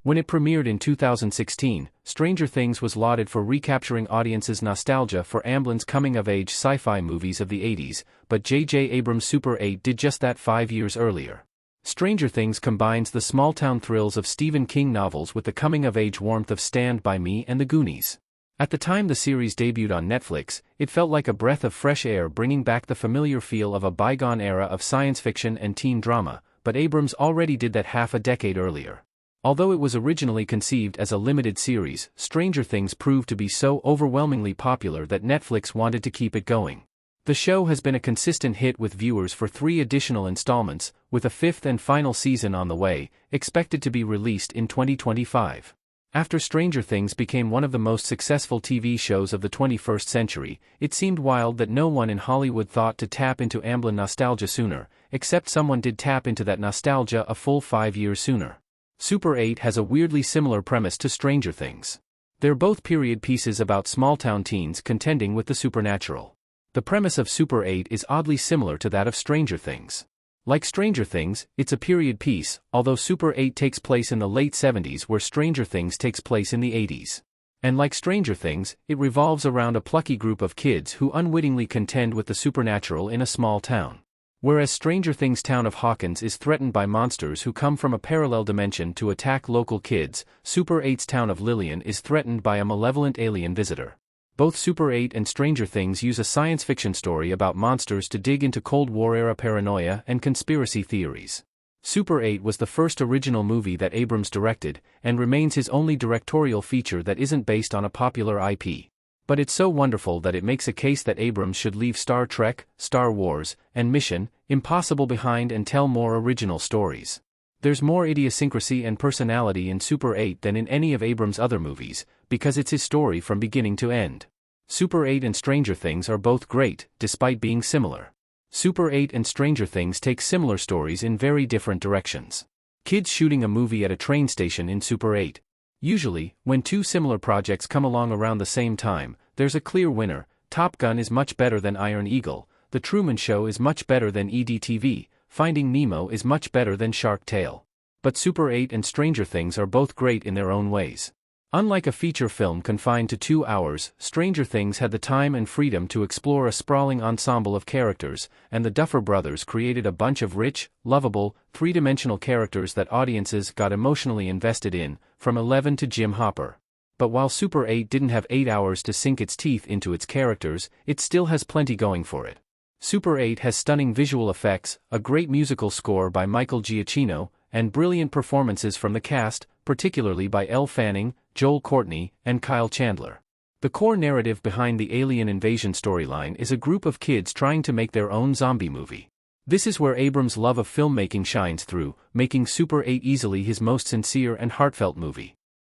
When it premiered in 2016, Stranger Things was lauded for recapturing audiences' nostalgia for Amblin's coming-of-age sci-fi movies of the 80s, but J.J. Abrams' Super 8 did just that 5 years earlier. Stranger Things combines the small-town thrills of Stephen King novels with the coming-of-age warmth of Stand By Me and The Goonies. At the time the series debuted on Netflix, it felt like a breath of fresh air, bringing back the familiar feel of a bygone era of science fiction and teen drama, but Abrams already did that half a decade earlier. Although it was originally conceived as a limited series, Stranger Things proved to be so overwhelmingly popular that Netflix wanted to keep it going. The show has been a consistent hit with viewers for 3 additional installments, with a 5th and final season on the way, expected to be released in 2025. After Stranger Things became one of the most successful TV shows of the 21st century, it seemed wild that no one in Hollywood thought to tap into Amblin nostalgia sooner, except someone did tap into that nostalgia a full 5 years sooner. Super 8 has a weirdly similar premise to Stranger Things. They're both period pieces about small-town teens contending with the supernatural. The premise of Super 8 is oddly similar to that of Stranger Things. Like Stranger Things, it's a period piece, although Super 8 takes place in the late 70s where Stranger Things takes place in the 80s. And like Stranger Things, it revolves around a plucky group of kids who unwittingly contend with the supernatural in a small town. Whereas Stranger Things' town of Hawkins is threatened by monsters who come from a parallel dimension to attack local kids, Super 8's town of Lillian is threatened by a malevolent alien visitor. Both Super 8 and Stranger Things use a science fiction story about monsters to dig into Cold War-era paranoia and conspiracy theories. Super 8 was the first original movie that Abrams directed, and remains his only directorial feature that isn't based on a popular IP. But it's so wonderful that it makes a case that Abrams should leave Star Trek, Star Wars, and Mission Impossible behind and tell more original stories. There's more idiosyncrasy and personality in Super 8 than in any of Abrams' other movies, because it's his story from beginning to end. Super 8 and Stranger Things are both great, despite being similar. Super 8 and Stranger Things take similar stories in very different directions. Kids shooting a movie at a train station in Super 8. Usually, when 2 similar projects come along around the same time, there's a clear winner. Top Gun is much better than Iron Eagle, The Truman Show is much better than EDTV, Finding Nemo is much better than Shark Tale. But Super 8 and Stranger Things are both great in their own ways. Unlike a feature film confined to 2 hours, Stranger Things had the time and freedom to explore a sprawling ensemble of characters, and the Duffer Brothers created a bunch of rich, lovable, 3-dimensional characters that audiences got emotionally invested in, from Eleven to Jim Hopper. But while Super 8 didn't have 8 hours to sink its teeth into its characters, it still has plenty going for it. Super 8 has stunning visual effects, a great musical score by Michael Giacchino, and brilliant performances from the cast, particularly by Elle Fanning, Joel Courtney, and Kyle Chandler. The core narrative behind the alien invasion storyline is a group of kids trying to make their own zombie movie. This is where Abrams' love of filmmaking shines through, making Super 8 easily his most sincere and heartfelt movie.